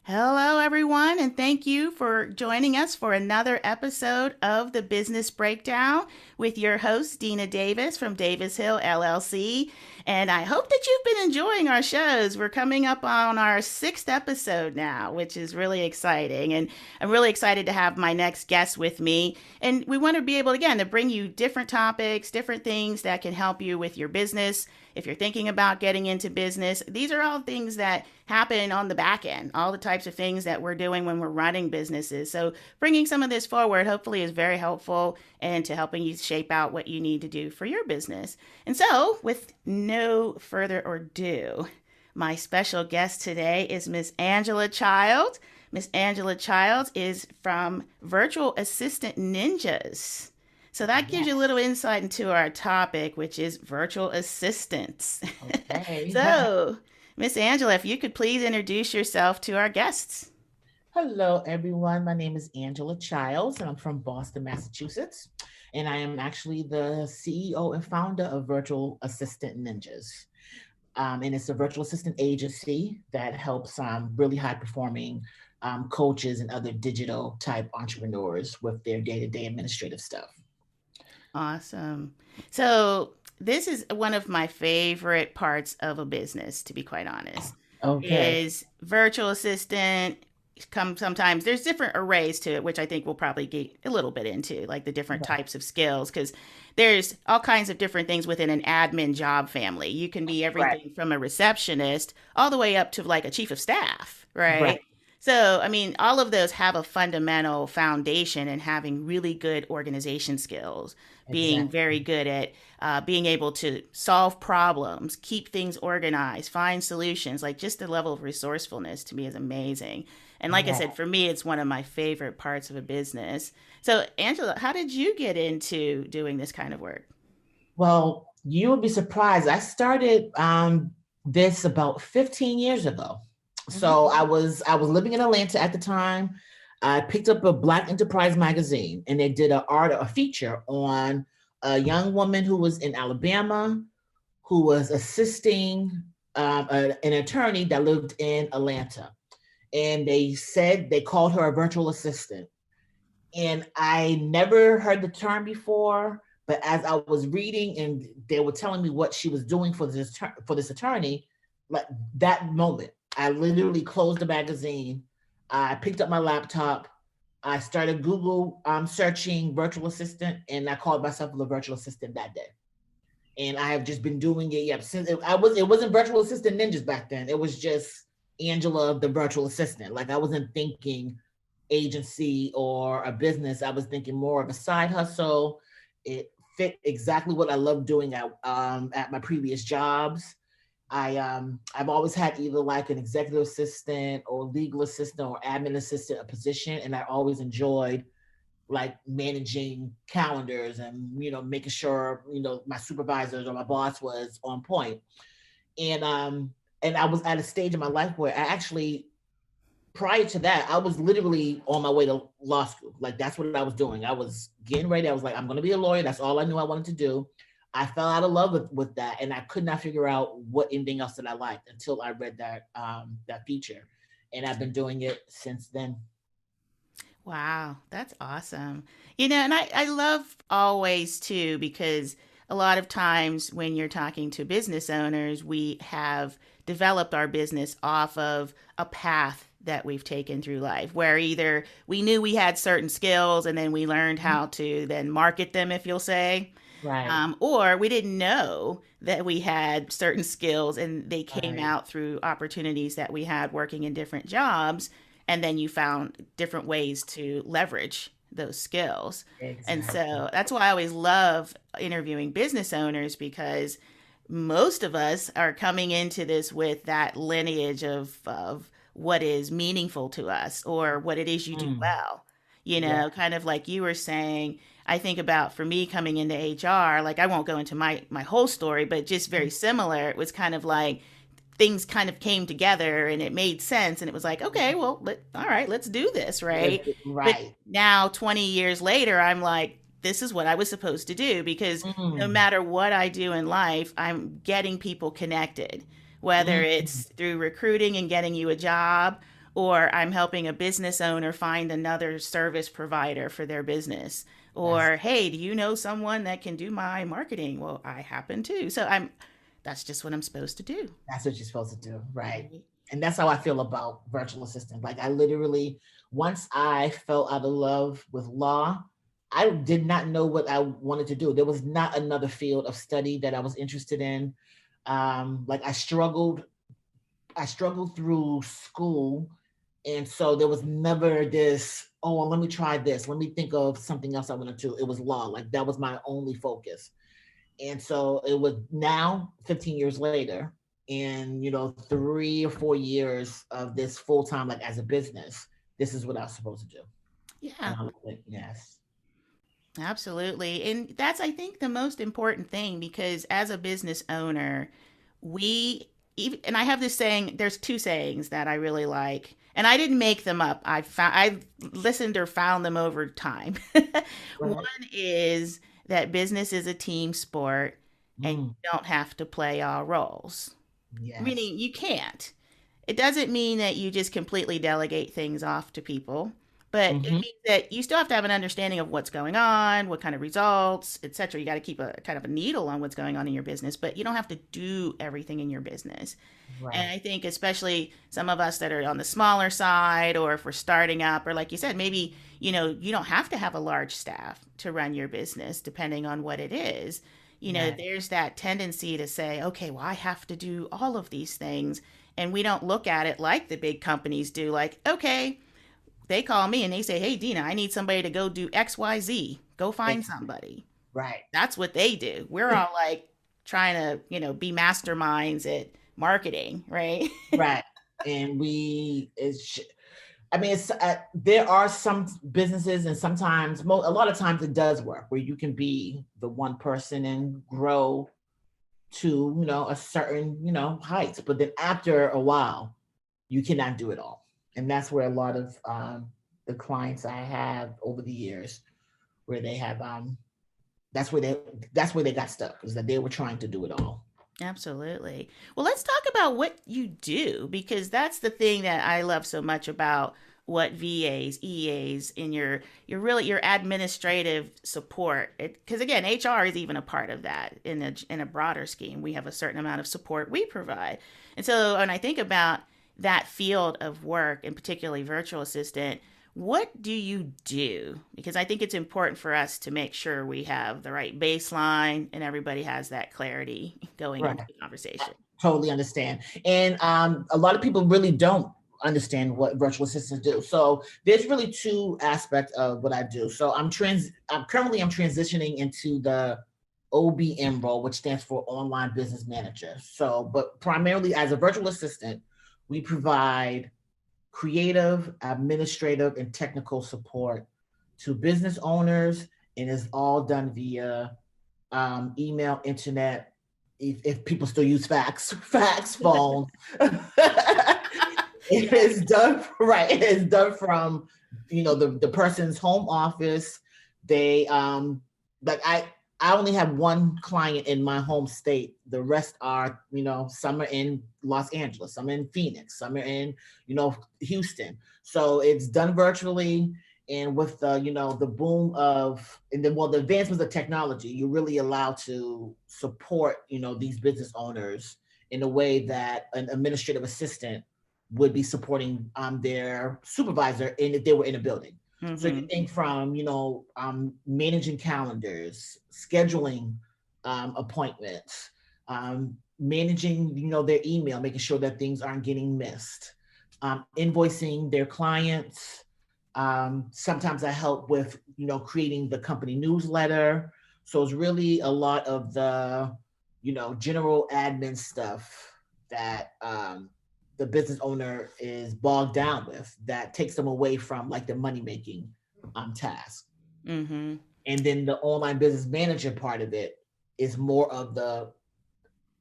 Hello, everyone, and thank you for joining us for another episode of the Business Breakdown with your host, Dena Davis from Davis Hill LLC. And I hope that you've been enjoying our shows. We're coming up on our sixth episode now, which is really exciting. And I'm really excited to have my next guest with me. And we want to be able, again, to bring you different topics, different things that can help you with your business. If you're thinking about getting into business, these are all things that happen on the back end, all the types of things that we're doing when we're running businesses. So bringing some of this forward hopefully is very helpful and to helping you shape out what you need to do for your business. And so with no further ado, my special guest today is Miss Anjela Childs. Miss Anjela Childs is from Virtual Assistant Ninjas. So that gives you a little insight into our topic, which is virtual assistants. Okay. So, Miss Angela, if you could please introduce yourself to our guests. Hello, everyone. My name is Anjela Childs, and I'm from Boston, Massachusetts. And I am actually the CEO and founder of Virtual Assistant Ninjas. And it's a virtual assistant agency that helps really high performing coaches and other digital type entrepreneurs with their day to day administrative stuff. Awesome. So, this is one of my favorite parts of a business, to be quite honest, Okay. is virtual assistant. Come sometimes there's different arrays to it, which I think we'll probably get a little bit into, like the different types of skills, because there's all kinds of different things within an admin job family. You can be Right. everything from a receptionist all the way up to like a chief of staff, Right. right? So, I mean, all of those have a fundamental foundation in having really good organization skills, being very Exactly. good at being able to solve problems, keep things organized, find solutions. Like just the level of resourcefulness to me is amazing. And like I Right. said, for me, it's one of my favorite parts of a business. So, Angela, how did you get into doing this kind of work? Well, you would be surprised. I started this about 15 years ago. So Mhm. I was living in Atlanta at the time. I picked up a Black Enterprise magazine, and they did a feature on a young woman who was in Alabama who was assisting an attorney that lived in Atlanta. And they said they called her a virtual assistant. And I never heard the term before, but as I was reading and they were telling me what she was doing for this attorney, like that moment, I literally closed the magazine. I picked up my laptop. I started Google searching virtual assistant, and I called myself a virtual assistant that day. And I have just been doing it. Yep, since it wasn't virtual assistant ninjas back then. It was just Angela, the virtual assistant. Like I wasn't thinking agency or a business. I was thinking more of a side hustle. It fit exactly what I love doing at my previous jobs. I've always had either like an executive assistant or legal assistant or admin assistant a position, and I always enjoyed like managing calendars and making sure my supervisors or my boss was on point. And I was at a stage in my life where I actually, prior to that, I was literally on my way to law school. Like that's what I was doing. I was getting ready. I was like, I'm going to be a lawyer. That's all I knew I wanted to do. I fell out of love with that, and I could not figure out what anything else that I liked until I read that feature, and I've been doing it since then. Wow, that's awesome. And I love always too, because a lot of times when you're talking to business owners, we have developed our business off of a path that we've taken through life, where either we knew we had certain skills and then we learned how to then market them, if you'll say, Right, or we didn't know that we had certain skills and they came right, out through opportunities that we had working in different jobs. And then you found different ways to leverage those skills. And exactly. so that's why I always love interviewing business owners, because most of us are coming into this with that lineage of what is meaningful to us or what it is you do Mm, well. yeah. Kind of like you were saying, I think about for me coming into HR, like I won't go into my whole story, but just very similar. It was kind of like things kind of came together and it made sense and it was like, okay, well, all right, let's do this, right? But Right. now 20 years later, I'm like, this is what I was supposed to do, because no Mm, matter what I do in life, I'm getting people connected, whether mm, it's through recruiting and getting you a job, or I'm helping a business owner find another service provider for their business, Yes, or hey, do you know someone that can do my marketing? Well, I happen to. So that's just what I'm supposed to do. that's what you're supposed to do, right? Right. And that's how I feel about virtual assistant. Like I literally, once I fell out of love with law, I did not know what I wanted to do. There was not another field of study that I was interested in. Like I struggled through school. And so there was never this, oh, well, let me try this. Let me think of something else I want to do. It was law. Like that was my only focus. And so it was now 15 years later, and 3 or 4 years of this full time, like as a business, this is what I was supposed to do. And Yeah. I love it. Yes. Absolutely. And that's, I think, the most important thing because as a business owner, we, even, and I have this saying, there's two sayings that I really like, and I didn't make them up. I listened or found them over time. One Right. is that business is a team sport and Mm, you don't have to play all roles, yes. meaning you can't. It doesn't mean that you just completely delegate things off to people, but it Hmm. means that you still have to have an understanding of what's going on, what kind of results, etc. You got to keep a kind of a needle on what's going on in your business, but you don't have to do everything in your business. And Right. I think especially some of us that are on the smaller side, or if we're starting up, or like you said, maybe, you don't have to have a large staff to run your business, depending on what it is. Right. There's that tendency to say, okay, well, I have to do all of these things. And we don't look at it like the big companies do, like, okay, they call me and they say, hey, Dena, I need somebody to go do XYZ. Go find Ex- somebody. Right. That's what they do. We're all like trying to, be masterminds at marketing, right? Right. And I mean, there are some businesses, and sometimes, a lot of times, it does work where you can be the one person and grow to a certain heights, but then after a while, you cannot do it all, and that's where a lot of the clients I have over the years, where they have that's where they got stuck, is that they were trying to do it all. Absolutely. Well, let's talk about what you do because that's the thing that I love so much about what VAs, EAs, and your administrative support. Because again, HR is even a part of that in a broader scheme. We have a certain amount of support we provide, and so when I think about that field of work, and particularly virtual assistant, what do you do? Because I think it's important for us to make sure we have the right baseline and everybody has that clarity going into Right. the conversation. Totally understand. And a lot of people really don't understand what virtual assistants do. So there's really two aspects of what I do. So I'm transitioning into the OBM role, which stands for Online Business Manager. So, but primarily as a virtual assistant, we provide creative, administrative, and technical support to business owners, and it's all done via email, internet, if people still use fax phones. It is done right. It is done from the person's home office. They like I only have one client in my home state. The rest are, some are in Los Angeles, some are in Phoenix, some are in, Houston. So it's done virtually. And with the boom of, and then, well, the advancements of technology, you're really allowed to support, these business owners in a way that an administrative assistant would be supporting their supervisor if they were in a building. So you Mm-hmm. think from managing calendars, scheduling appointments, managing their email, making sure that things aren't getting missed, invoicing their clients. Sometimes I help with creating the company newsletter. So it's really a lot of the general admin stuff that the business owner is bogged down with, that takes them away from like the money making task. Mm-hmm. And then the online business manager part of it is more of the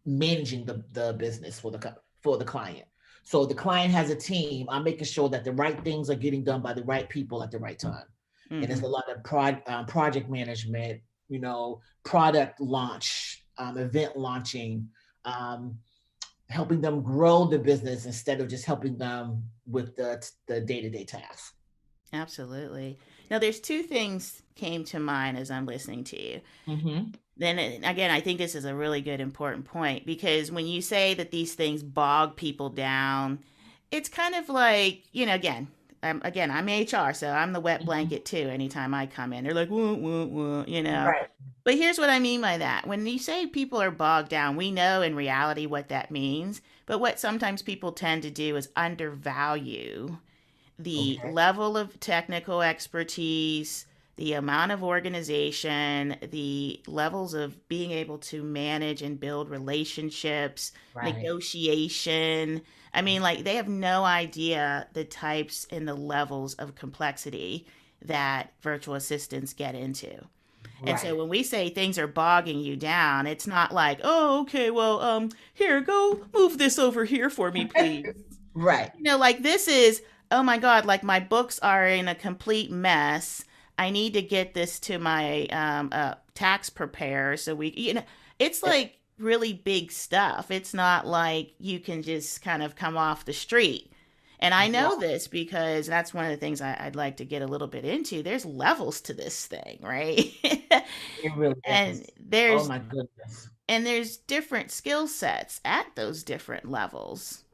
managing the business for the client. So the client has a team. I'm making sure that the right things are getting done by the right people at the right time. And Mm-hmm. it's a lot of project management, product launch, event launching, um, helping them grow the business instead of just helping them with the day-to-day tasks. Absolutely. Now, there's two things came to mind as I'm listening to you. Mm-hmm. Then again, I think this is a really good important point because when you say that these things bog people down, it's kind of like, again, I'm HR, so I'm the wet Mm-hmm. blanket too. Anytime I come in, they're like, woo, woo, woo. Right. But here's what I mean by that. When you say people are bogged down, we know in reality what that means. But what sometimes people tend to do is undervalue the Okay. level of technical expertise, the amount of organization, the levels of being able to manage and build relationships, Right. negotiation. I mean, like, they have no idea the types and the levels of complexity that virtual assistants get into. And so Right. when we say things are bogging you down, it's not like, oh, okay, well, here, go move this over here for me, please. Right. Like this is, oh my God, like my books are in a complete mess. I need to get this to my tax preparer so it's like really big stuff. It's not like you can just kind of come off the street. And I know Right. this because that's one of the things I'd like to get a little bit into. There's levels to this thing, right? It really and is. Oh there's my goodness. and there's different skill sets at those different levels.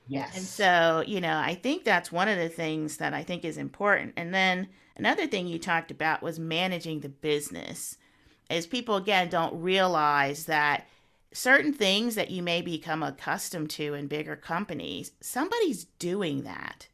And Yes. so, I think that's one of the things that I think is important. And then another thing you talked about was managing the business. As people, again, don't realize that certain things that you may become accustomed to in bigger companies, somebody's doing that.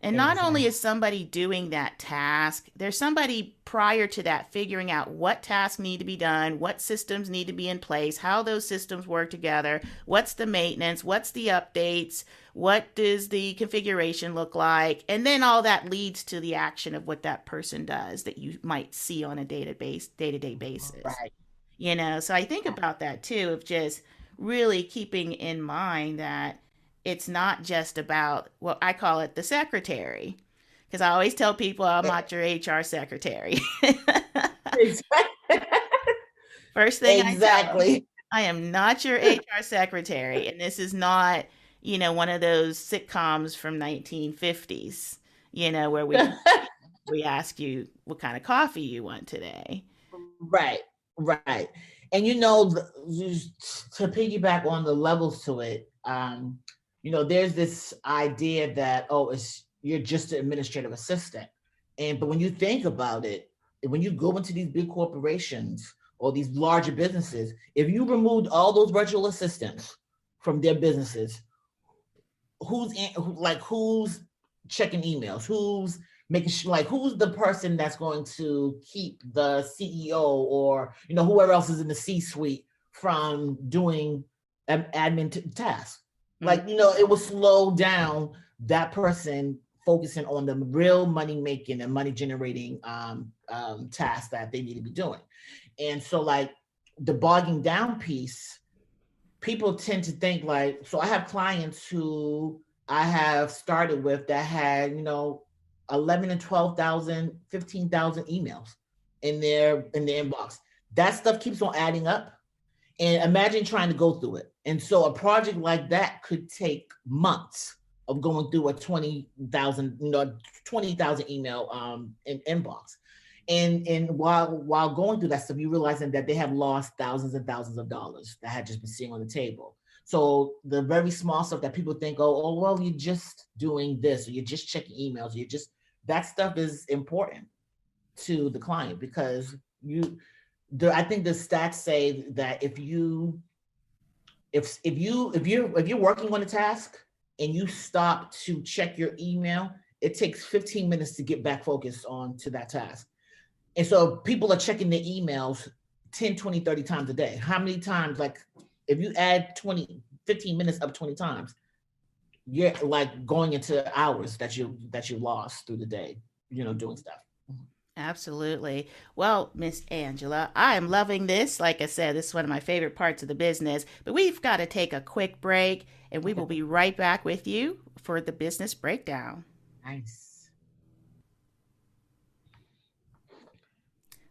And not only Exactly. is somebody doing that task, there's somebody prior to that figuring out what tasks need to be done, what systems need to be in place, how those systems work together, what's the maintenance, what's the updates, what does the configuration look like, and then all that leads to the action of what that person does that you might see on a day-to-day basis. Right. So I think about that too, of just really keeping in mind that it's not just about what I call it the secretary. Because I always tell people I'm not your HR secretary. Exactly. First thing I tell them, Exactly. I am not your HR secretary. And this is not, one of those sitcoms from 1950s, where we ask you what kind of coffee you want today. Right. Right. And to piggyback on the levels to it, there's this idea that, oh, it's you're just an administrative assistant. And but when you think about it, when you go into these big corporations or these larger businesses, if you removed all those virtual assistants from their businesses, who's checking emails, who's making sure, like, who's the person that's going to keep the CEO or whoever else is in the C-suite from doing admin tasks. Like, Mm, it will slow down that person focusing on the real money making and money generating tasks that they need to be doing. And so, like, the bogging down piece, people tend to think, like, so I have clients who I have started with that had 11 and 12,000, 15,000 emails in their inbox. That stuff keeps on adding up, and imagine trying to go through it. And so a project like that could take months of going through a 20,000 email inbox. And while going through that stuff, you realizing that they have lost thousands and thousands of dollars that had just been sitting on the table. So the very small stuff that people think, oh well, you're just doing this, or you're just checking emails, you're just that stuff is important to the client, because I think the stats say that if you're working on a task and you stop to check your email, it takes 15 minutes to get back focused on to that task. And so people are checking their emails 10, 20, 30 times a day. How many times, like, if you add 20, 15 minutes up 20 times, you're like going into hours that you lost through the day, doing stuff. absolutely. Well, Miss Angela, I am loving this. Like I said, this is one of my favorite parts of the business. But we've got to take a quick break, and we Okay. will be right back with you for the business breakdown. Nice.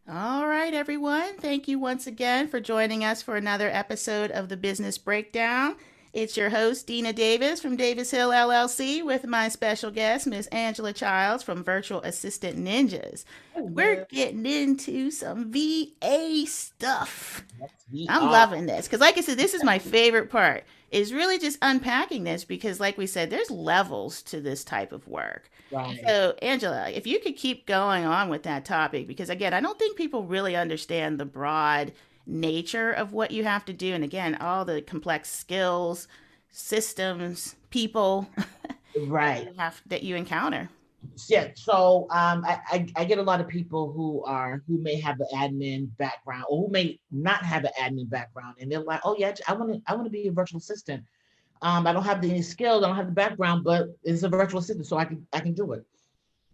All right, everyone. Thank you once again for joining us for another episode of the Business Breakdown. It's your host, Dena Davis from Davis Hill LLC, with my special guest, Miss Anjela Childs from Virtual Assistant Ninjas. We're Hello. getting into some VA stuff. Yes, we I'm are. loving this because, like I said, this is my favorite part. Is really just unpacking this because, like we said, there's levels to this type of work. Right. So, Angela, if you could keep going on with that topic, because again, I don't think people really understand the broad nature of what you have to do, and again, all the complex skills, systems, people Right. that you encounter. Yeah. So I get a lot of people who may have an admin background or who may not have an admin background, and they're like, "Oh yeah, I want to be a virtual assistant. I don't have any skills, I don't have the background, but it's a virtual assistant, so I can do it."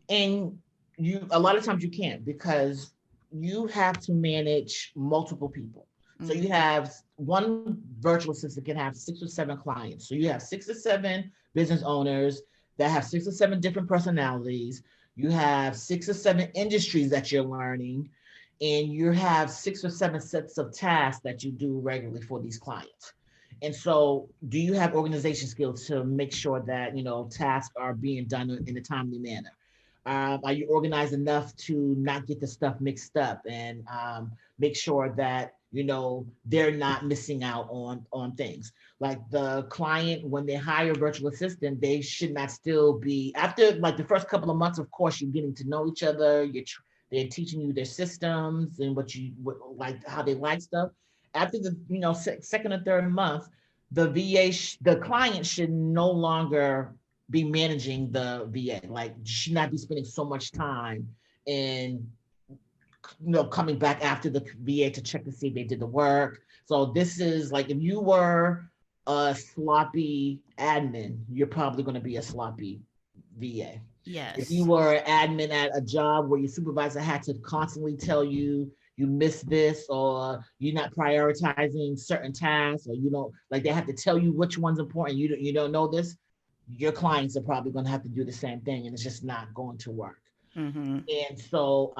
And you a lot of times you can't because you have to manage multiple people. So you Mm-hmm. have one virtual assistant can have 6 or 7 clients. So you have 6 or 7 business owners that have 6 or 7 different personalities. You have 6 or 7 industries that you're learning, and you have 6 or 7 sets of tasks that you do regularly for these clients. And so, do you have organization skills to make sure that tasks are being done in a timely manner? Are you organized enough to not get the stuff mixed up and make sure that they're not missing out on things? Like the client, when they hire a virtual assistant, they should not still be after like the first couple of months. Of course, you're getting to know each other. They're teaching you their systems and like how they like stuff. After the second or third month, the client should no longer be managing the VA. Like, should not be spending so much time in coming back after the VA to check to see if they did the work. So this is like if you were a sloppy admin, you're probably going to be a sloppy VA. If you Yes. were an admin at a job where your supervisor had to constantly tell you you missed this or you're not prioritizing certain tasks or you don't like they have to tell you which one's important, you don't know this, your clients are probably going to have to do the same thing and it's just not going to work. Mm-hmm. And so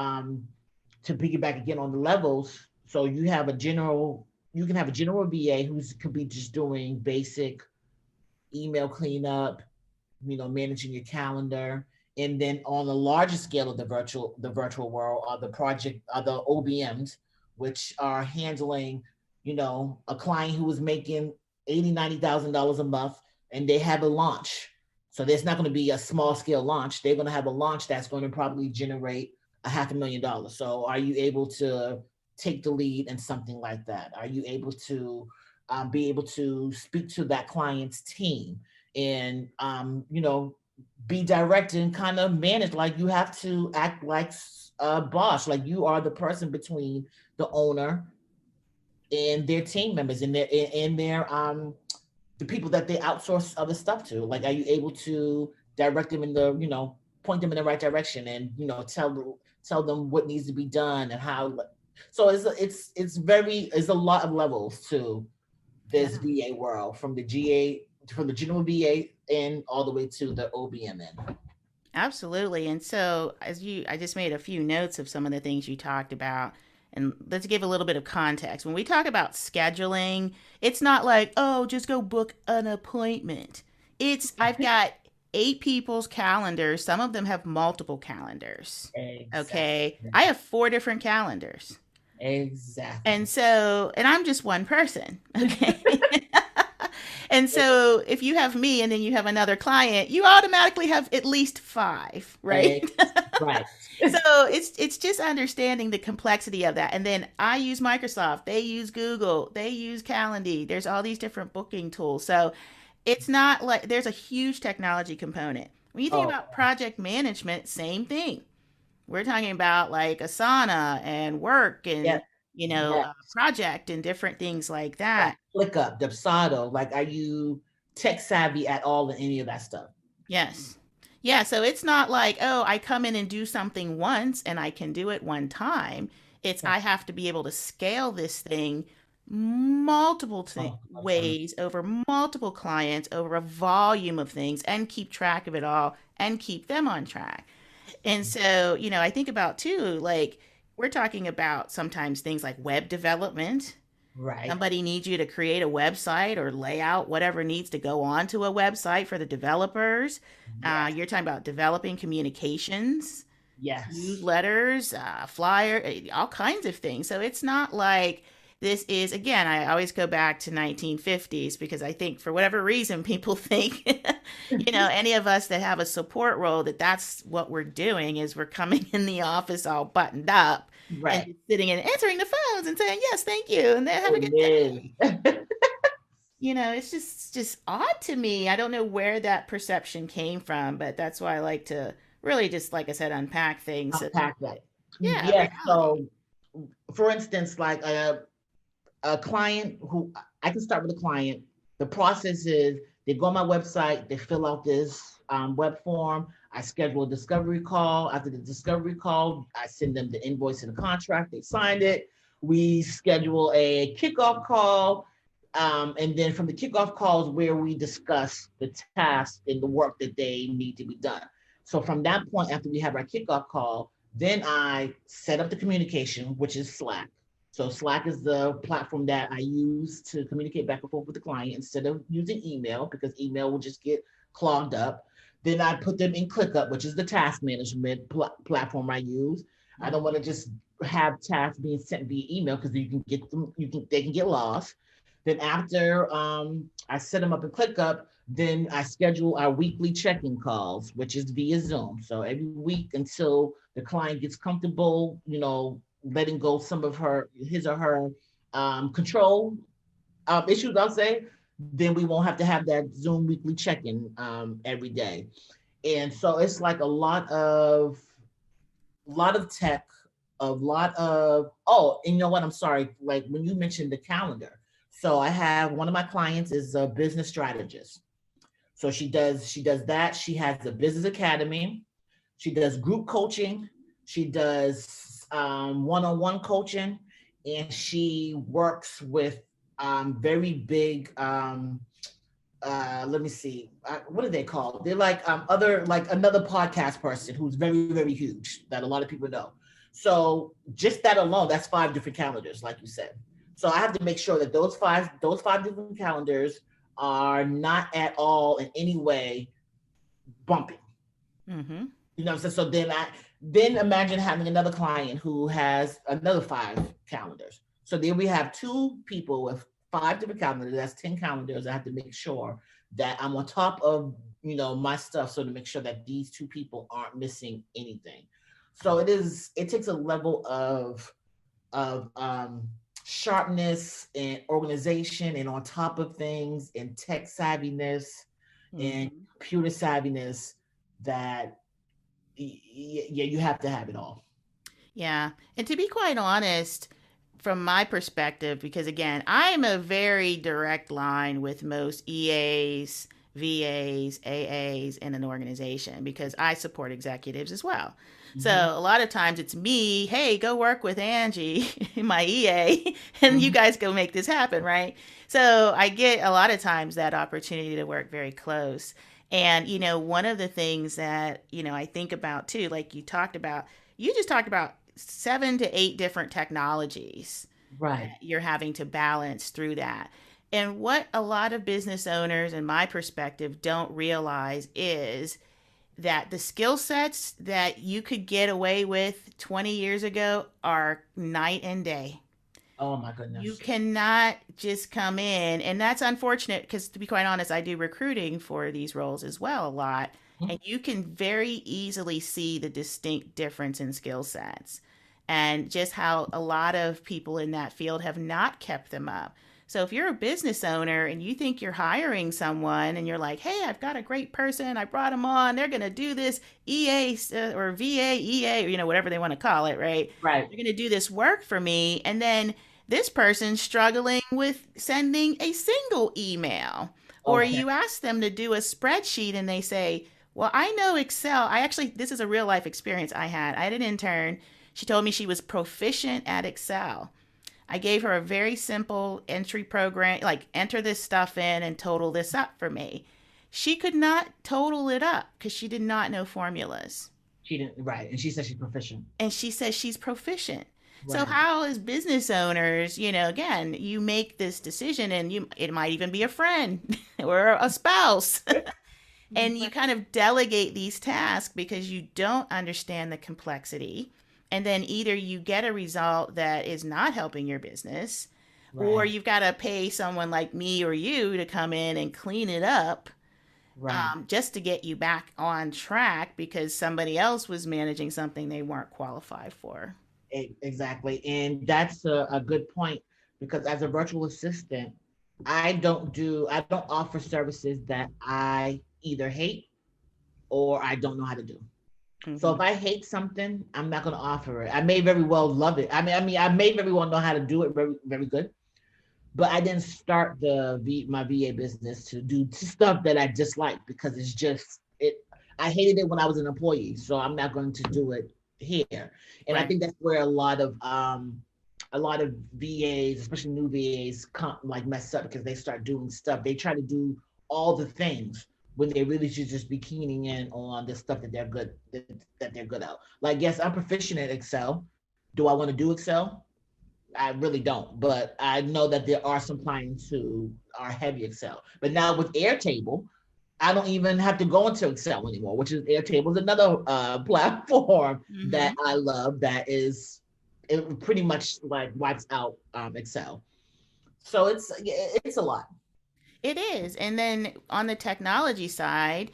to piggyback again on the levels, so you can have a general VA who's could be just doing basic email cleanup, managing your calendar. And then on the larger scale of the virtual world are the OBMs, which are handling, a client who is making 80, $90,000 a month and they have a launch. So there's not going to be a small scale launch. They're going to have a launch that's going to probably generate $500,000. So are you able to take the lead in something like that? Are you able to be able to speak to that client's team and be direct and kind of manage, like you have to act like a boss, like you are the person between the owner and their team members and their the people that they outsource other stuff to. Like, are you able to direct them in the point them in the right direction and tell them what needs to be done and how. So it's a lot of levels to this Yeah. VA world, from the general VA and all the way to the OBMN. Absolutely. And so, I just made a few notes of some of the things you talked about. And let's give a little bit of context. When we talk about scheduling, it's not like, oh, just go book an appointment. I've got 8 people's calendars. Some of them have multiple calendars. Okay. Exactly. I have 4 different calendars. And Exactly. so, and I'm just one person. Okay. And so if you have me and then you have another client, you automatically have at least 5, right? Right. So it's just understanding the complexity of that. And then I use Microsoft, they use Google, they use Calendly. There's all these different booking tools. So it's not like there's a huge technology component. When you think Oh, about project management, same thing. We're talking about like Asana and work yeah. and Yeah. project and different things like Right. that. ClickUp, Dubsado. Like, are you tech savvy at all in any of that stuff? Yes. Yeah, so it's not like, oh, I come in and do something once and I can do it one time. It's Right. I have to be able to scale this thing multiple Oh, time. ways over multiple clients over a volume of things and keep track of it all and keep them on track. And so, I think about too, like we're talking about sometimes things like web development. Right. Somebody needs you to create a website or lay out whatever needs to go onto a website for the developers. Yes. You're talking about developing communications, Yes. newsletters, flyer, all kinds of things. So it's not like this is, again, I always go back to 1950s because I think for whatever reason people think, any of us that have a support role, that that's what we're doing is we're coming in the office all buttoned up and Right. just sitting and answering the phones and saying, yes, thank you. And then have a good day. It is. It's just odd to me. I don't know where that perception came from, but that's why I like to really just, like I said, unpack things. So Unpack that. yeah, Yes. reality. So, for instance, like a client who I can start with a client. The process is they go on my website, they fill out this web form. I schedule a discovery call. After the discovery call, I send them the invoice and the contract. They signed it. We schedule a kickoff call. And then from the kickoff calls where we discuss the task and the work that they need to be done. So from that point, after we have our kickoff call, then I set up the communication, which is Slack. So Slack is the platform that I use to communicate back and forth with the client instead of using email because email will just get clogged up. Then I put them in ClickUp, which is the task management platform I use. I don't want to just have tasks being sent via email because you can get them, they can get lost. Then after I set them up in ClickUp, then I schedule our weekly check-in calls, which is via Zoom. So every week until the client gets comfortable, letting go some of his or her control issues, I'll say, then we won't have to have that Zoom weekly check-in every day. And so it's like a lot of tech, a lot of, oh, and you know what? I'm sorry. Like when you mentioned the calendar. So I have one of my clients is a business strategist. So she does that. She has a business academy. She does group coaching. She does one-on-one coaching, and she works with very big. Let me see. What are they called? They're like other like another podcast person who's very very huge that a lot of people know. So just that alone, that's 5 different calendars, like you said. So I have to make sure that those five different calendars are not at all in any way bumping. Mm-hmm. You know what I'm saying? So then imagine having another client who has another 5 calendars. So then we have 2 people with 5 different calendars. That's 10 calendars. I have to make sure that I'm on top of my stuff, so to make sure that these 2 people aren't missing anything. So it takes a level of sharpness and organization and on top of things and tech savviness and Mm-hmm. computer savviness that yeah, you have to have it all. Yeah. And to be quite honest, from my perspective, because again, I'm a very direct line with most EAs, VAs, AAs in an organization because I support executives as well. So Mm-hmm. a lot of times it's me, hey, go work with Angie, my EA, and you Mm-hmm. guys go make this happen, right? So I get a lot of times that opportunity to work very close. And, one of the things that, I think about too, like you just talked about 7 to 8 different technologies that Right. you're having to balance through that. And what a lot of business owners, in my perspective, don't realize is that the skill sets that you could get away with 20 years ago are night and day. Oh my You goodness. cannot just come in, and that's unfortunate because, to be quite honest, I do recruiting for these roles as well a lot, and you can very easily see the distinct difference in skill sets and just how a lot of people in that field have not kept them up. So if you're a business owner and you think you're hiring someone and you're like, hey, I've got a great person, I brought them on, they're going to do this EA or VA, EA, or, whatever they want to call it, right? Right. They're going to do this work for me. And then this person's struggling with sending a single email. Or Okay. you ask them to do a spreadsheet and they say, well, I know Excel. This is a real life experience I had. I had an intern. She told me she was proficient at Excel. I gave her a very simple entry program, like enter this stuff in and total this up for me. She could not total it up because she did not know formulas. She didn't. Right. And she said she's proficient. And she says she's proficient. So Right. how as business owners, again, you make this decision and it might even be a friend or a spouse. And you Right. kind of delegate these tasks because you don't understand the complexity. And then either you get a result that is not helping your business, or Right. you've got to pay someone like me or you to come in and clean it up, Right. just to get you back on track because somebody else was managing something they weren't qualified for. Exactly. And that's a good point because as a virtual assistant, I don't offer services that I either hate or I don't know how to do. So Hmm. if I hate something, I'm not going to offer it. I may very well love it. I may very well know how to do it very, very good, but I didn't start my VA business to do stuff that I dislike because it's just it. I hated it when I was an employee, so I'm not going to do it here. And I Right. think that's where a lot of VAs, especially new VAs, come like mess up because they start doing stuff. They try to do all the things when they really should just be keening in on the stuff that that they're good at. Like, yes, I'm proficient at Excel. Do I want to do Excel? I really don't, but I know that there are some clients who are heavy Excel. But now with Airtable, I don't even have to go into Excel anymore, which is Airtable is another platform that Hmm. I love. It pretty much like wipes out Excel. So it's a lot. It is. And then on the technology side,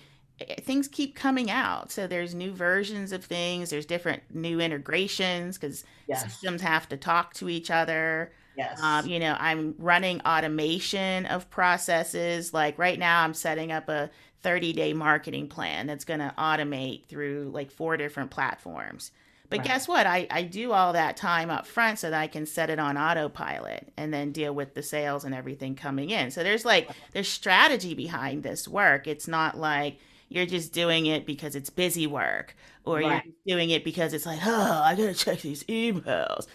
things keep coming out. So there's new versions of things, there's different new integrations because Yes, systems have to talk to each other. yes, I'm running automation of processes. Like right now, I'm setting up a 30-day marketing plan that's going to automate through like 4 different platforms. But right. guess what? I do all that time up front so that I can set it on autopilot and then deal with the sales and everything coming in. So there's strategy behind this work. It's not like you're just doing it because it's busy work or you're Right. just doing it because it's like, oh, I gotta check these emails.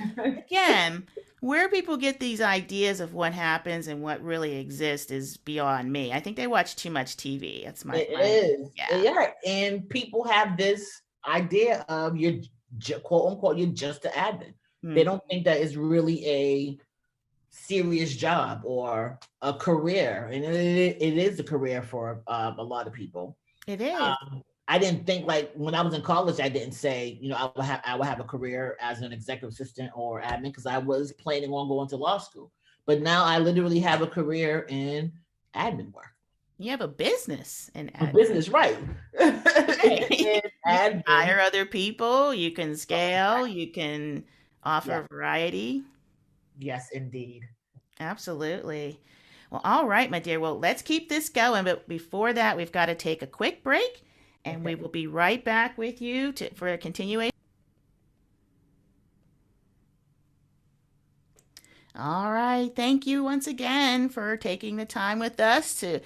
Again, where people get these ideas of what happens and what really exists is beyond me. I think they watch too much TV. That's It my is. yeah. Yeah. And people have this idea of quote unquote, you're just an admin. They Mm, don't think that it's really a serious job or a career. And it is a career for a lot of people. it is. I didn't think like when I was in college, I didn't say, I would have a career as an executive assistant or admin because I was planning on going to law school. But now I literally have a career in admin work. You have a business in A admin. business, right? Right. And You can admin, hire other people, you can scale, you can yeah, offer variety. yes, indeed. Absolutely. Well, all right, my dear. Well, let's keep this going. But before that, we've got to take a quick break and we Okay. will be right back with you for a continuation. All right. Thank you once again for taking the time with us to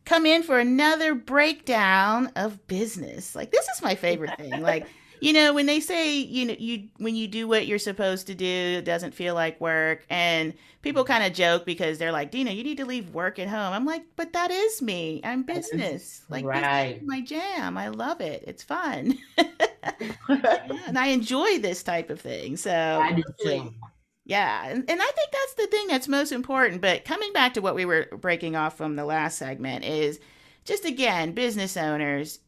come in for another breakdown of business. Like this is my favorite thing. Like, when they say, you when you do what you're supposed to do, it doesn't feel like work. And people kind of joke because they're like, Dina, you need to leave work at home. I'm like, but that is me. I'm That is business. Like business is right. my jam. I love it. It's fun. Yeah, and I enjoy this type of thing. So I do too. hopefully, yeah. And I think that's the thing that's most important. But coming back to what we were breaking off from the last segment is just again, business owners,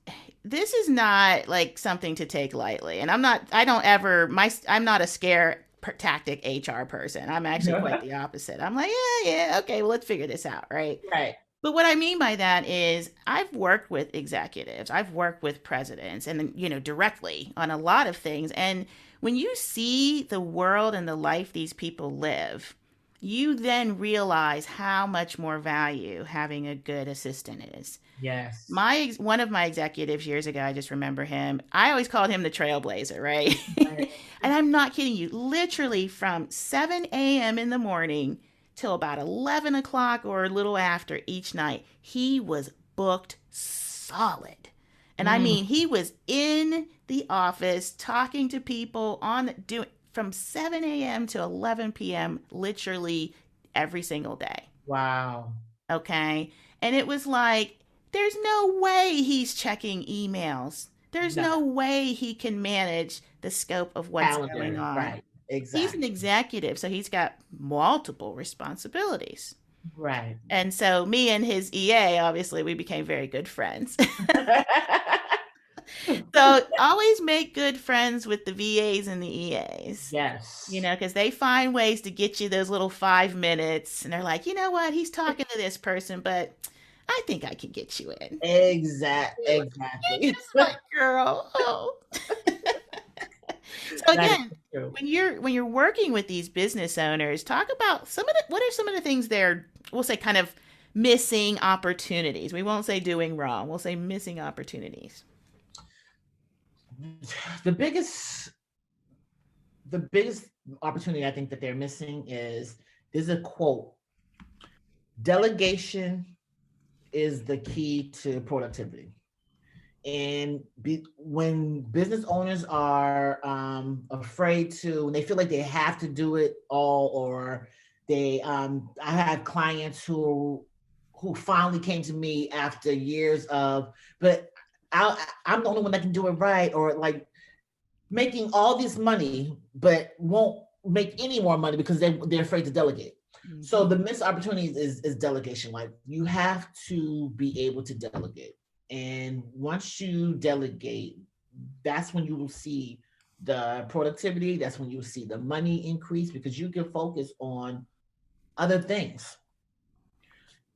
this is not like something to take lightly. And I'm not a scare tactic HR person. I'm actually quite the opposite. I'm like, yeah, okay, well, let's figure this out, right? Right. But what I mean by that is I've worked with executives, I've worked with presidents and directly on a lot of things. And when you see the world and the life these people live, you then realize how much more value having a good assistant is. Yes. One of my executives years ago, I just remember him. I always called him the trailblazer, right? Right. And I'm not kidding you. Literally from 7 a.m. in the morning till about 11 o'clock or a little after each night, he was booked solid. And I Mm, mean, he was in the office talking to people doing from 7 a.m. to 11 p.m. literally every single day. wow. Okay. And it was like, there's no way he's checking emails. There's No no way he can manage the scope of what's going calendar. on. Right. He's an Exactly. executive, so he's got multiple responsibilities. Right. And so me and his EA, obviously, we became very good friends. So always make good friends with the VAs and the EAs, Yes. because they find ways to get you those little 5 minutes. And they're like, you know what? He's talking to this person, but I think I can get you in. You're Exactly. just my girl. Oh. So That is again, true. when you're working with these business owners, talk about what are some of the things they're, we'll say, kind of missing opportunities. We won't say doing wrong. We'll say missing opportunities. The biggest the biggest opportunity I think that they're missing is there's a quote: delegation is the key to productivity. And when business owners are afraid to, when they feel like they have to do it all, or I had clients who finally came to me after years of, but I'm the only one that can do it right, or like making all this money but won't make any more money because they're afraid to delegate. So Hmm. the missed opportunities is delegation. Like, you have to be able to delegate, and once you delegate, that's when you will see the productivity. That's when you will see the money increase, because you can focus on other things.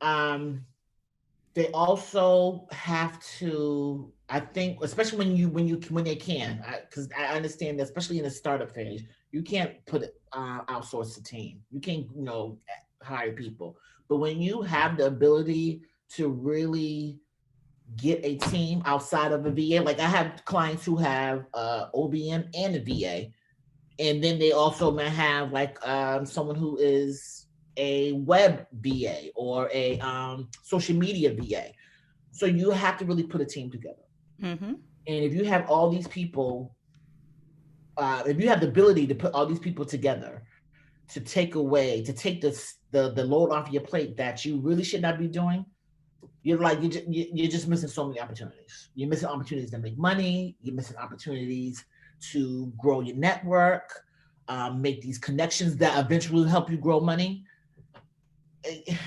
um they also have to, I think, especially when they can, because I understand that, especially in the startup phase, you can't outsource the team. You can't, hire people. But when you have the ability to really get a team outside of a VA, like I have clients who have OBM and a VA, and then they also may have like someone who is a web VA or a social media VA. So you have to really put a team together. Hmm. And if you have all these people, if you have the ability to put all these people together to take the load off your plate that you really should not be doing, you're just missing so many opportunities. You're missing opportunities to make money. You're missing opportunities to grow your network, make these connections that eventually will help you grow money. It,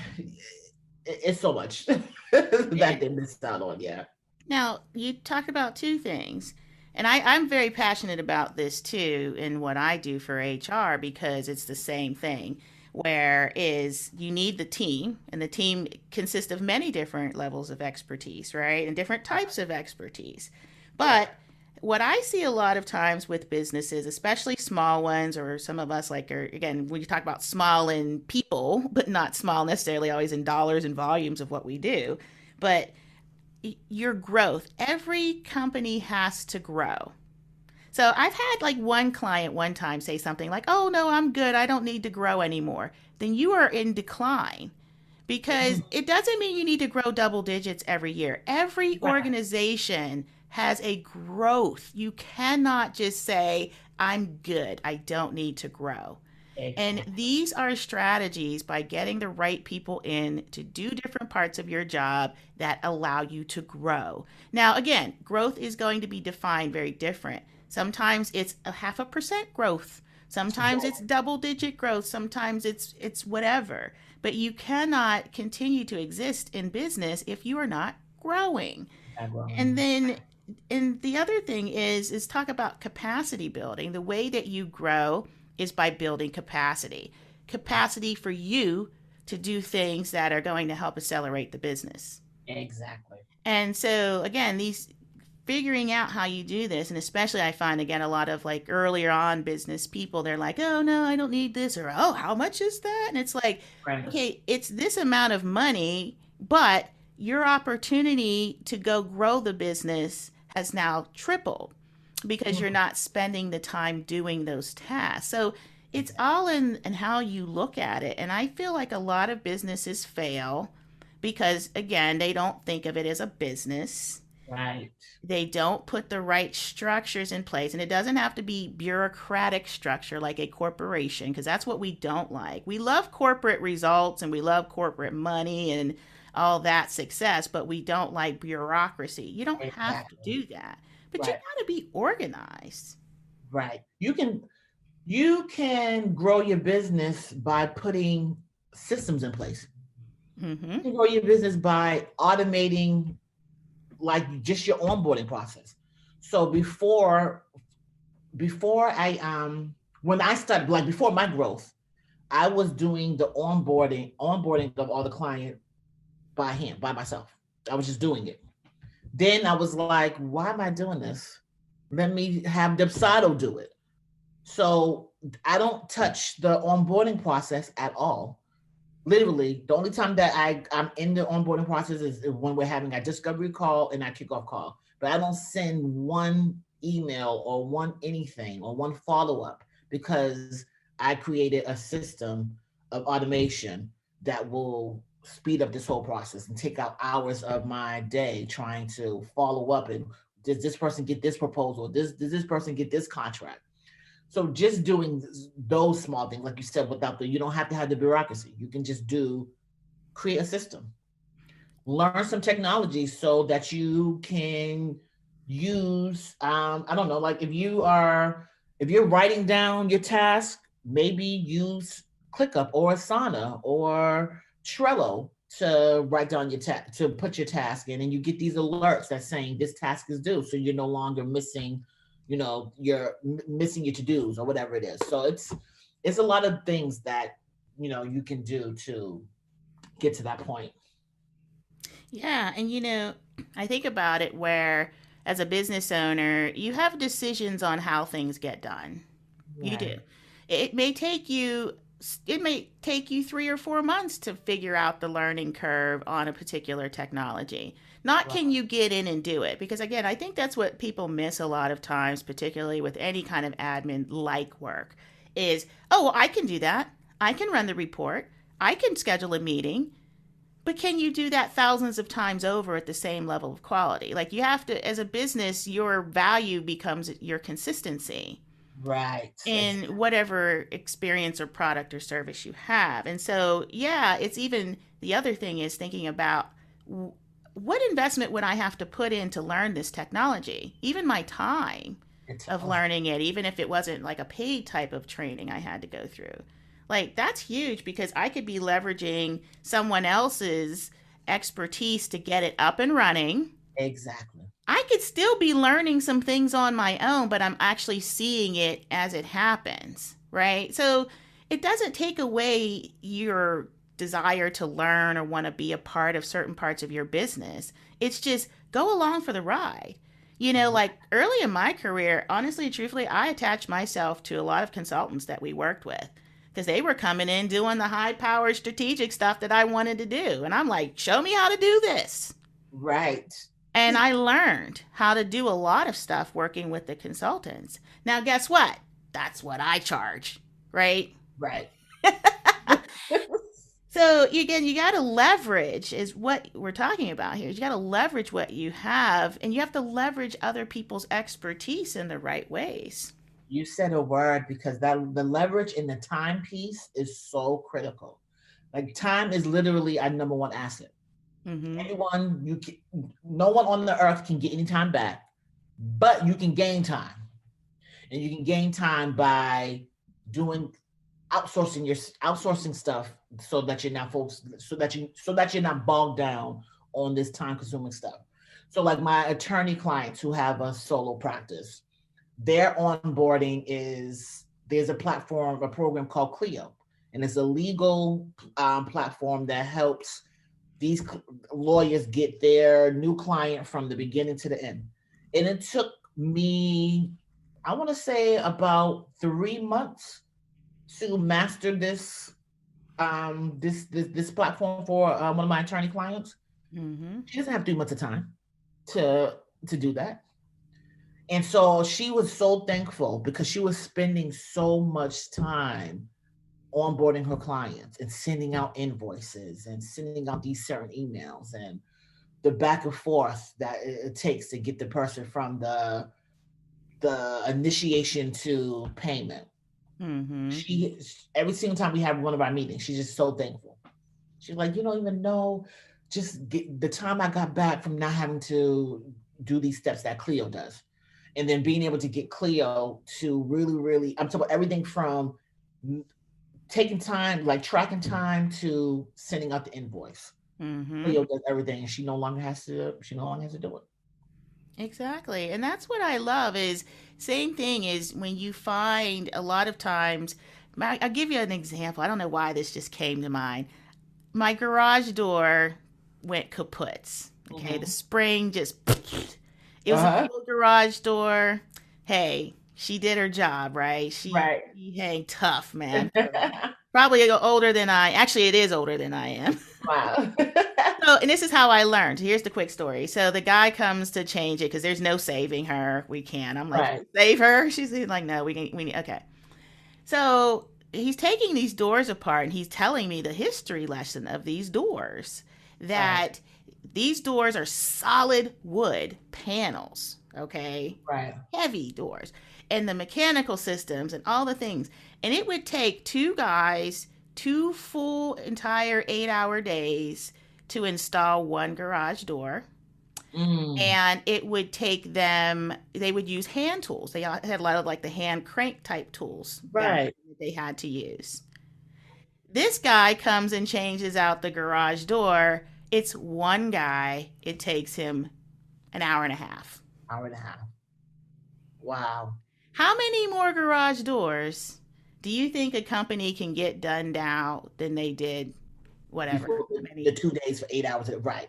it's so much that they missed out on. Yeah. Now, you talked about two things, and I'm very passionate about this too in what I do for HR because it's the same thing. Where is you need the team, and the team consists of many different levels of expertise, right? And different types of expertise. Right. But what I see a lot of times with businesses, especially small ones, or some of us like are, again, when you talk about small in people, but not small necessarily always in dollars and volumes of what we do, but your growth. Every company has to grow. So I've had like one client one time say something like, "Oh no, I'm good. I don't need to grow anymore." Then you are in decline because it doesn't mean you need to grow double digits every year. Every Right. organization has a growth. You cannot just say, "I'm good. I don't need to grow." And Exactly. these are strategies by getting the right people in to do different parts of your job that allow you to grow. Now, again, growth is going to be defined very different. Sometimes it's a 0.5% growth. Sometimes it's double digit growth. Sometimes it's whatever. But you cannot continue to exist in business if you are not growing. And then and the other thing is talk about capacity building. The way that you grow is by building capacity. Capacity for you to do things that are going to help accelerate the business. Exactly. And so again, these figuring out how you do this, and especially I find again a lot of like earlier on business people, they're like, "Oh no, I don't need this," or "Oh, how much is that?" And it's like, Right. okay, it's this amount of money, but your opportunity to go grow the business has now tripled because you're not spending the time doing those tasks. So it's all in how you look at it. And I feel like a lot of businesses fail because again, they don't think of it as a business. Right. They don't put the right structures in place, and it doesn't have to be bureaucratic structure like a corporation, because that's what we don't like. We love corporate results and we love corporate money and all that success, but we don't like bureaucracy. You don't have to Exactly. do that, but you Right. got to be organized. Right. You can. You can grow your business by putting systems in place. Mm-hmm. You can grow your business by automating like just your onboarding process. So before I when I started, like before my growth, I was doing the onboarding of all the client by hand, by myself. I was just doing it. Then I was like, why am I doing this? Let me have Depsado do it. So I don't touch the onboarding process at all. Literally, the only time that I'm in the onboarding process is when we're having a discovery call and a kickoff call. But I don't send one email or one anything or one follow up because I created a system of automation that will speed up this whole process and take out hours of my day trying to follow up and does this person get this proposal? Does this person get this contract? So just doing those small things, like you said, without the, you don't have to have the bureaucracy. You can just create a system, learn some technology so that you can use, I don't know, like if you're writing down your task, maybe use ClickUp or Asana or Trello to write down to put your task in, and you get these alerts that saying this task is due, so you're no longer missing, you're missing your to-dos or whatever it is. So it's a lot of things that you can do to get to that point. Yeah, and I think about it where as a business owner, you have decisions on how things get done. You do. Right. It may take you it may take you 3 or 4 months to figure out the learning curve on a particular technology. Not Right. can you get in and do it, because again, I think that's what people miss a lot of times, particularly with any kind of admin like work is, oh, well, I can do that. I can run the report. I can schedule a meeting. But can you do that thousands of times over at the same level of quality? Like you have to, as a business, your value becomes your consistency Right. in whatever experience or product or service you have. And so, yeah, it's even the other thing is thinking about what investment would I have to put in to learn this technology? Even my time of Oh, learning it, even if it wasn't like a paid type of training I had to go through. Like, that's huge because I could be leveraging someone else's expertise to get it up and running. exactly. I could still be learning some things on my own, but I'm actually seeing it as it happens, right? So it doesn't take away your desire to learn or want to be a part of certain parts of your business. It's just go along for the ride. Like early in my career, honestly, truthfully, I attached myself to a lot of consultants that we worked with because they were coming in doing the high powered strategic stuff that I wanted to do. And I'm like, show me how to do this. Right. And I learned how to do a lot of stuff working with the consultants. Now, guess what? That's what I charge, right? Right. So again, you got to leverage is what we're talking about here. You got to leverage what you have, and you have to leverage other people's expertise in the right ways. You said a word because that the leverage in the time piece is so critical. Like time is literally our number one asset. Mm-hmm. Anyone you can, no one on the earth can get any time back, but you can gain time, and you can gain time by doing outsourcing stuff so that you're not folks so that you're not bogged down on this time consuming stuff. So like my attorney clients who have a solo practice, their onboarding is there's a program called Clio, and it's a legal platform that helps these lawyers get their new client from the beginning to the end. And it took me, I want to say, about 3 months to master this platform for one of my attorney clients. Mm-hmm. She doesn't have 3 months of time to do that. And so she was so thankful because she was spending so much time onboarding her clients and sending out invoices and sending out these certain emails and the back and forth that it takes to get the person from the initiation to payment. Mm-hmm. She every single time we have one of our meetings, she's just so thankful. She's like, you don't even know, just get, the time I got back from not having to do these steps that Cleo does. and then being able to get Cleo to really, really, I'm talking about everything from taking time, like tracking time, to sending out the invoice. Mm-hmm. Cleo does everything, and she no longer has to do it. Exactly. And that's what I love is same thing is when you find a lot of times I'll give you an example. I don't know why this just came to mind. My garage door went kaput. Okay, the Mm-hmm. spring just it was a Uh-huh. little garage door. Hey, she did her job, right? Right. She hang tough, man. Probably older than I. Actually, it is older than I am. Wow. So, and this is how I learned. Here's the quick story. So the guy comes to change it because there's no saving her. We can't. I'm like, Right. save her. She's like, no, we can. We need. Okay. So he's taking these doors apart and he's telling me the history lesson of these doors. Right. That these doors are solid wood panels. Okay, Right. heavy doors, and the mechanical systems and all the things. And it would take two guys 2 full entire 8-hour days to install one garage door. Mm. And it would take them, they would use hand tools. They had a lot of like the hand crank type tools back Right. then that they had to use. This guy comes and changes out the garage door. It's one guy. It takes him an hour and a half. Hour and a half. Wow. How many more garage doors do you think a company can get done now than they did? Whatever. Before the Many. 2 days for 8 hours. Right.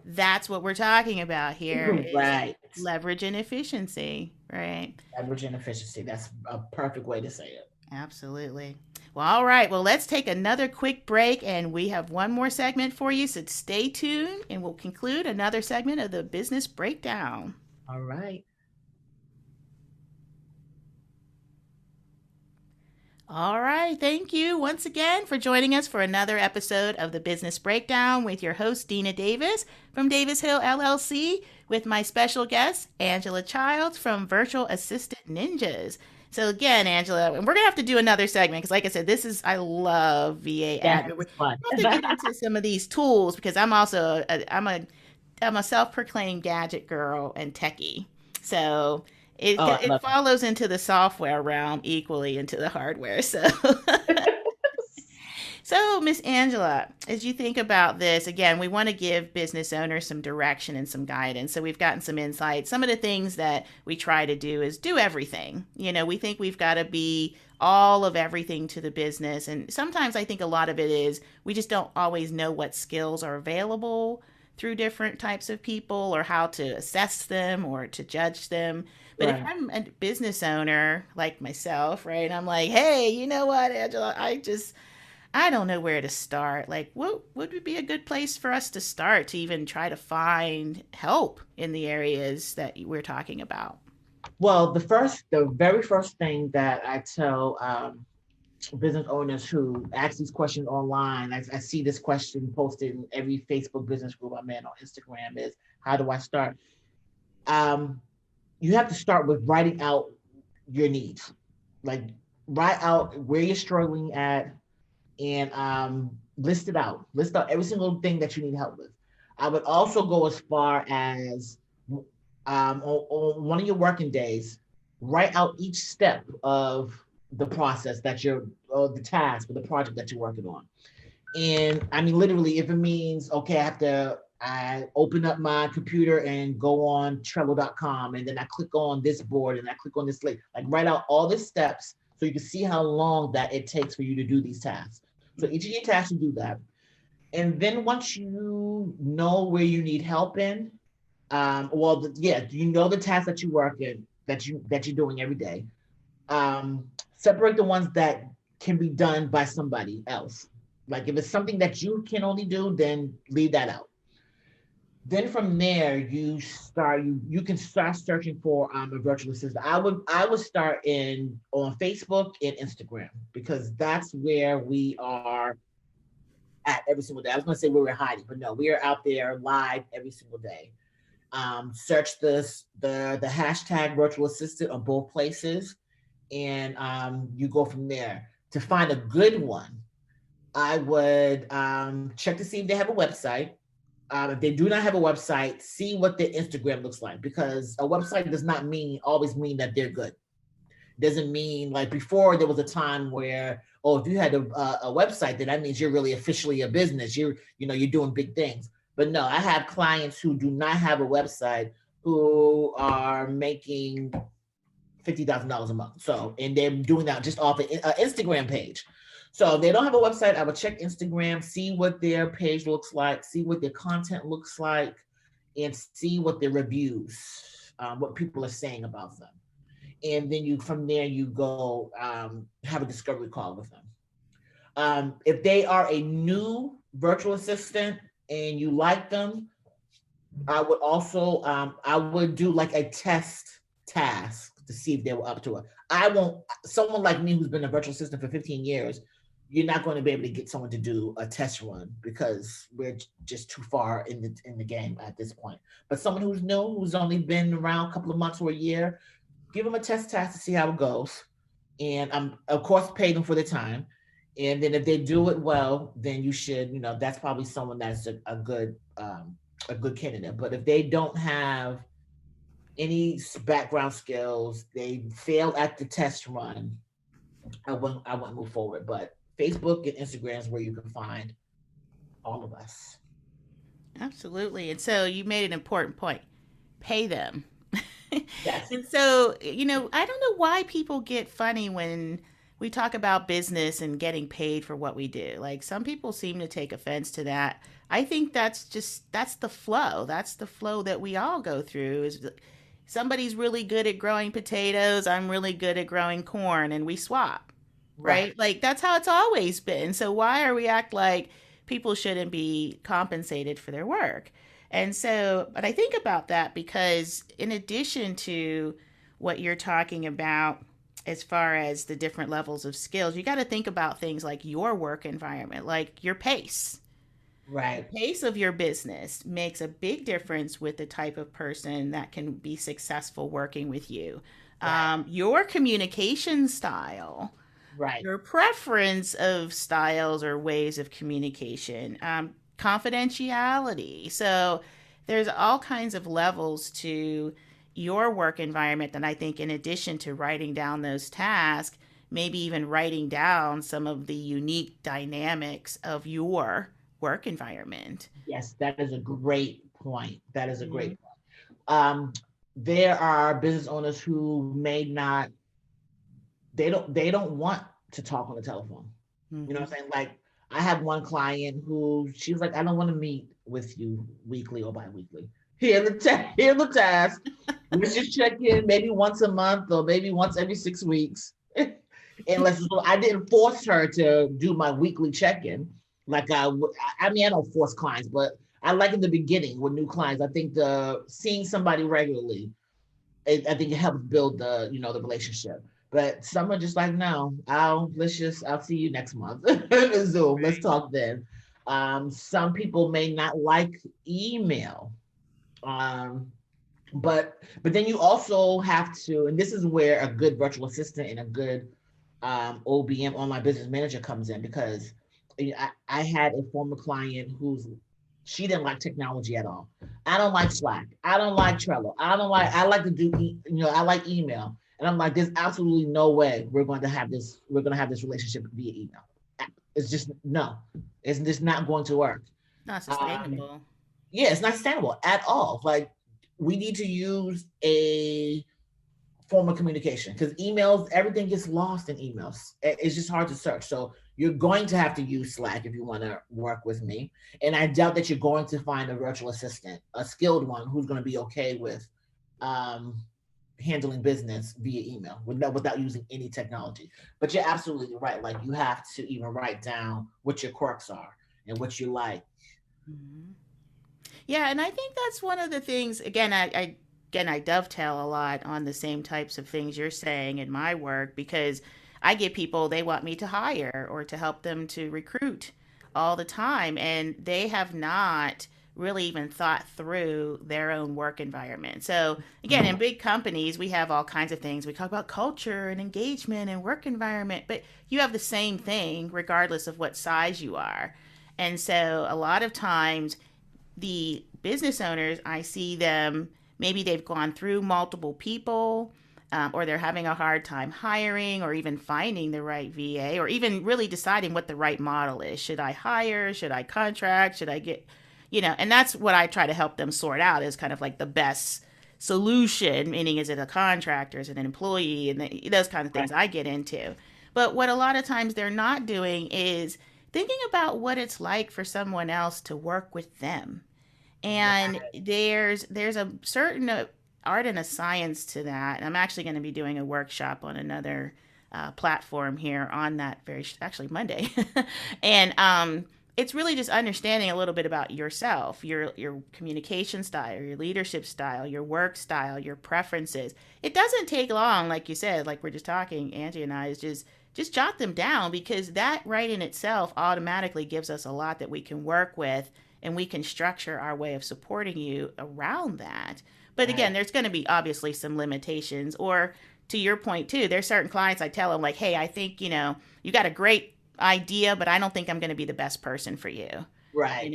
That's what we're talking about here is Right. leverage and efficiency, right? Leverage and efficiency. That's a perfect way to say it. Absolutely. Well, all right. Well, let's take another quick break and we have one more segment for you. So stay tuned and we'll conclude another segment of the business breakdown. All right. All right. Thank you once again for joining us for another episode of the Business Breakdown with your host, Dena Davis from Davis Hill LLC, with my special guest, Anjela Childs from Virtual Assistant Ninjas. So again, Angela, and we're gonna have to do another segment because, like I said, I love VA Yes, admin. We it's fun. have to get into some of these tools because I'm a self-proclaimed gadget girl and techie. So Oh, I it love follows into the software realm equally into the hardware. So so, Miss Angela, as you think about this, again, we want to give business owners some direction and some guidance. So, we've gotten some insight. Some of the things that we try to do is do everything. We think we've got to be all of everything to the business. And sometimes I think a lot of it is we just don't always know what skills are available through different types of people or how to assess them or to judge them. But if Right. I'm a business owner like myself, right, I'm like, hey, you know what, Angela, I don't know where to start. Like, what would be a good place for us to start to even try to find help in the areas that we're talking about? Well, the very first thing that I tell business owners who ask these questions online, I see this question posted in every Facebook business group I'm in on Instagram is, how do I start? Um, you have to start with writing out your needs. Like, write out where you're struggling at, and list it out. List out every single thing that you need help with. I would also go as far as on one of your working days, write out each step of the process or the task or the project that you're working on. And I mean, literally, if it means, okay, I open up my computer and go on Trello.com, and then I click on this board and I click on this link, like write out all the steps so you can see how long that it takes for you to do these tasks. So each of your tasks, you do that. And then once you know where you need help in, you know the tasks that you work in, that you're doing every day. Separate the ones that can be done by somebody else. Like if it's something that you can only do, then leave that out. Then from there, you can start searching for a virtual assistant. I would start in on Facebook and Instagram because that's where we are at every single day. I was going to say we were hiding, but no, we are out there live every single day. Search the hashtag virtual assistant on both places, and you go from there. To find a good one, I would check to see if they have a website. If they do not have a website, see what their Instagram looks like, because a website does not mean always mean that they're good. Doesn't mean, like, before there was a time where, oh, if you had a website, then that means you're really officially a business. You're doing big things. But no, I have clients who do not have a website who are making $50,000 a month. So, and they're doing that just off an Instagram page. So if they don't have a website, I would check Instagram, see what their page looks like, see what their content looks like, and see what their reviews, what people are saying about them. And then you, from there, you go have a discovery call with them. If they are a new virtual assistant and you like them, I would do like a test task to see if they were up to it. I won't, someone like me who's been a virtual assistant for 15 years, you're not going to be able to get someone to do a test run because we're just too far in the game at this point. But someone who's new, who's only been around a couple of months or a year, give them a test task to see how it goes. And I'm, of course, pay them for the time. And then if they do it well, then you should, that's probably someone that's a good candidate. But if they don't have any background skills, they fail at the test run, I wouldn't move forward. But Facebook and Instagram is where you can find all of us. Absolutely. And so you made an important point. Pay them. Yes. And so, I don't know why people get funny when we talk about business and getting paid for what we do. Like, some people seem to take offense to that. I think that's the flow. That's the flow that we all go through. Is somebody's really good at growing potatoes, I'm really good at growing corn, and we swap, Right. right? Like, that's how it's always been. So why are we act like people shouldn't be compensated for their work? And so, but I think about that because in addition to what you're talking about as far as the different levels of skills, you got to think about things like your work environment, like your pace. The Right. pace of your business makes a big difference with the type of person that can be successful working with you. Right. Your communication style, Right. your preference of styles or ways of communication, confidentiality. So there's all kinds of levels to your work environment that I think, in addition to writing down those tasks, maybe even writing down some of the unique dynamics of your work environment. Yes, that is a great point. That is a Mm-hmm. great point. There are business owners who may not, they don't want to talk on the telephone. You know Mm-hmm. what I'm saying? Like, I have one client who she's like, I don't want to meet with you weekly or bi-weekly. Here the task. Let's just check in maybe once a month or maybe once every 6 weeks. And I didn't force her to do my weekly check-in. Like I mean, I don't force clients, but I like in the beginning with new clients. I think the seeing somebody regularly, I think it helps build the relationship. But some are just like, no, I'll see you next month. Zoom, let's Right. talk then. Some people may not like email. Um, but then you also have to, and this is where a good virtual assistant and a good OBM, online business manager, comes in, because I had a former client who's she didn't like technology at all. I don't like Slack. I don't like Trello. I like to do I like email. And I'm like, there's absolutely no way we're going to have this relationship via email. It's just no. It's just not going to work. Not Um, sustainable. yeah, it's not sustainable at all. Like, we need to use a form of communication, because emails, everything gets lost in emails. It's just hard to search. So you're going to have to use Slack if you want to work with me. And I doubt that you're going to find a virtual assistant, a skilled one, who's going to be okay with um, handling business via email without using any technology. But you're absolutely right. Like, you have to even write down what your quirks are and what you like. Mm-hmm. Yeah, and I think that's one of the things. Again, I dovetail a lot on the same types of things you're saying in my work, because I get people, they want me to hire or to help them to recruit all the time, and they have not really even thought through their own work environment. So again, in big companies, we have all kinds of things. We talk about culture and engagement and work environment, but you have the same thing regardless of what size you are. And so a lot of times the business owners, I see them, maybe they've gone through multiple people, or they're having a hard time hiring or even finding the right VA, or even really deciding what the right model is. Should I hire? Should I contract? Should I get, and that's what I try to help them sort out, is kind of like the best solution, meaning is it a contractor, is it an employee, and those kind of things I get into. But what a lot of times they're not doing is thinking about what it's like for someone else to work with them. And Right. there's a certain art and a science to that. And I'm actually going to be doing a workshop on another platform here on that very actually Monday, and it's really just understanding a little bit about yourself, your communication style, your leadership style, your work style, your preferences. It doesn't take long, like you said, like we're just talking, Angie and I, is just jot them down, because that right in itself automatically gives us a lot that we can work with, and we can structure our way of supporting you around that. But again, Right. there's going to be obviously some limitations, or to your point too, there's certain clients I tell them, like, hey, I think, you got a great idea, but I don't think I'm going to be the best person for you, Right.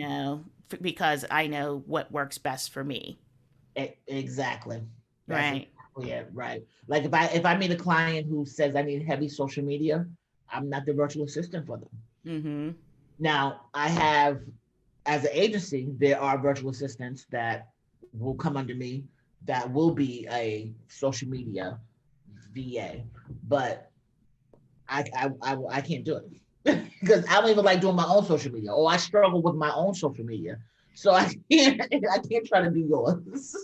because I know what works best for me. Exactly. That's Right. exactly it. Right. Like if I meet a client who says I need heavy social media, I'm not the virtual assistant for them. Mm-hmm. Now I have, as an agency, there are virtual assistants that will come under me that will be a social media VA, but I can't do it because I don't even like doing my own social media. Oh, I struggle with my own social media, so I can't try to do yours.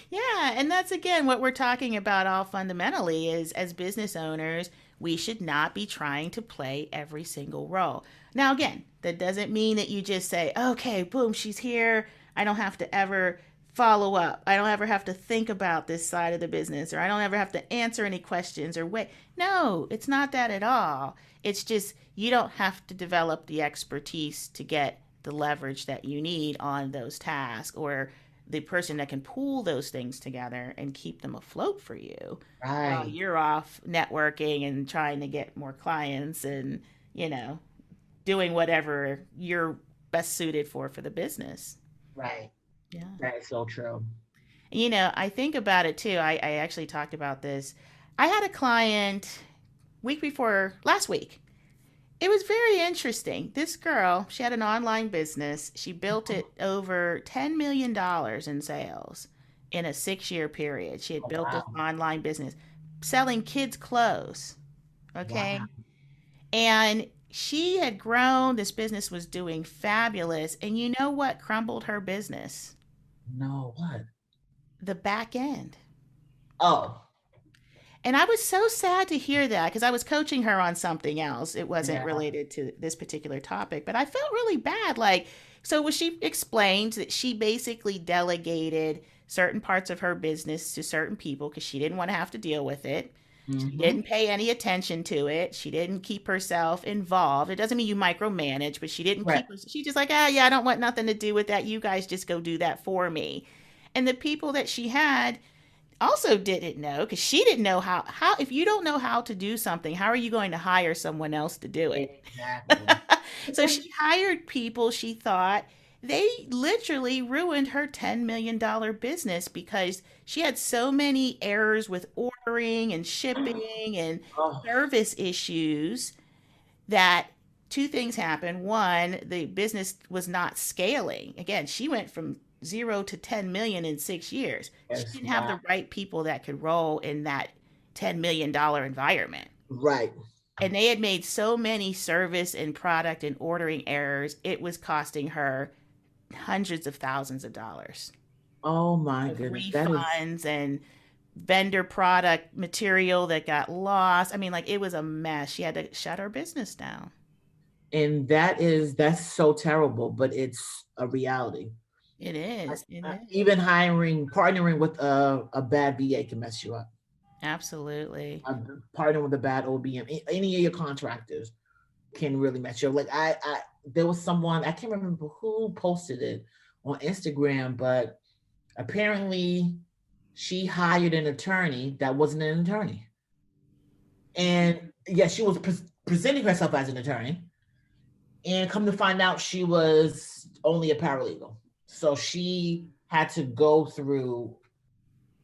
Yeah, and that's again what we're talking about all fundamentally is, as business owners, we should not be trying to play every single role. Now, again, that doesn't mean that you just say, okay, boom, she's here. I don't have to ever follow up. I don't ever have to think about this side of the business, or I don't ever have to answer any questions or wait. No, it's not that at all. It's just you don't have to develop the expertise to get the leverage that you need on those tasks, or the person that can pull those things together and keep them afloat for you while Right, you're off networking and trying to get more clients, and you know doing whatever you're best suited for the business. right. Yeah. That is so true. I think about it too. I actually talked about this. I had a client week before last week. It was very interesting. This girl, she had an online business. She built it over $10 million in sales in a 6 year period. She had Oh built this wow, online business selling kids' clothes. wow. Okay. And she had grown. This business was doing fabulous. And you know what crumbled her business? No, what? The back end. Oh, And I was so sad to hear that, because I was coaching her on something else. It wasn't yeah, related to this particular topic, but I felt really bad. Like, so when she explained that she basically delegated certain parts of her business to certain people because she didn't want to have to deal with it. She mm-hmm. didn't pay any attention to it. She didn't keep herself involved. It doesn't mean you micromanage, but she didn't Right, keep, she just like, ah, yeah, I don't want nothing to do with that. You guys just go do that for me. And the people that she had also didn't know, because she didn't know how if you don't know how to do something, how are you going to hire someone else to do it? exactly. So she hired people she thought, they literally ruined her $10 million business because she had so many errors with ordering and shipping and Oh, service issues, that two things happened. One, the business was not scaling. Again, she went from 0 to 10 million in 6 years. She yes, didn't have wow. the right people that could roll in that $10 million environment. Right. And they had made so many service and product and ordering errors, it was costing her hundreds of thousands of dollars Oh my of goodness, that is, refunds and vendor product material that got lost. I mean, like, it was a mess. She had to shut her business down. and that's so terrible, but it's a reality. It is. It is. Even partnering with a bad VA can mess you up. Absolutely. Uh, Partnering with a bad OBM, any of your contractors can really mess you up. Like there was someone, I can't remember who posted it on Instagram, but apparently she hired an attorney that wasn't an attorney, and yeah, she was presenting herself as an attorney, and come to find out she was only a paralegal. So she had to go through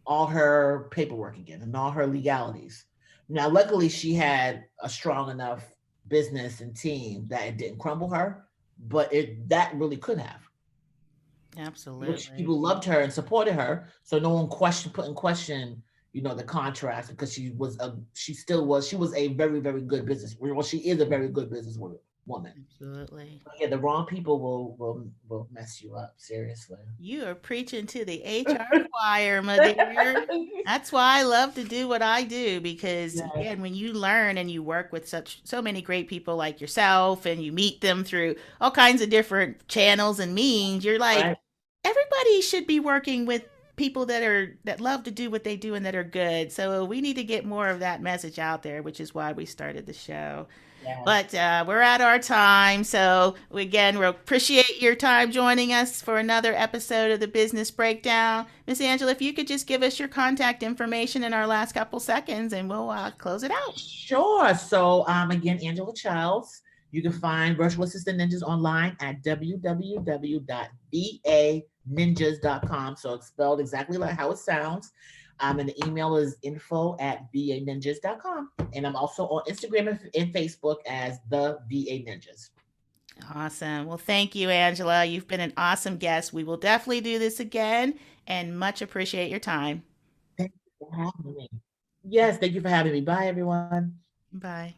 all her paperwork again and all her legalities. Now, luckily, she had a strong enough business and team that it didn't crumble her, but it that really could have. Which Absolutely. people loved her and supported her, so no one put in question, the contracts because she was a very very good business. Well, she is a very good woman. Absolutely. But yeah, the wrong people will mess you up seriously. You are preaching to the HR choir, my dear. That's why I love to do what I do because Yes, again, when you learn and you work with so many great people like yourself and you meet them through all kinds of different channels and means, you're like, right. everybody should be working with people that love to do what they do and that are good. So we need to get more of that message out there, which is why we started the show. Yes. But we're at our time. So, again, we appreciate your time joining us for another episode of the Business Breakdown. Miss Angela, if you could just give us your contact information in our last couple seconds and we'll close it out. Sure. So, again, Angela Childs. You can find Virtual Assistant Ninjas online at www.vaninjas.com. So it's spelled exactly like how it sounds. And the email is info@vaninjas.com. And I'm also on Instagram and Facebook as the VA Ninjas. Awesome. Well, thank you, Angela. You've been an awesome guest. We will definitely do this again and much appreciate your time. Thank you for having me. Yes, thank you for having me. Bye, everyone. Bye.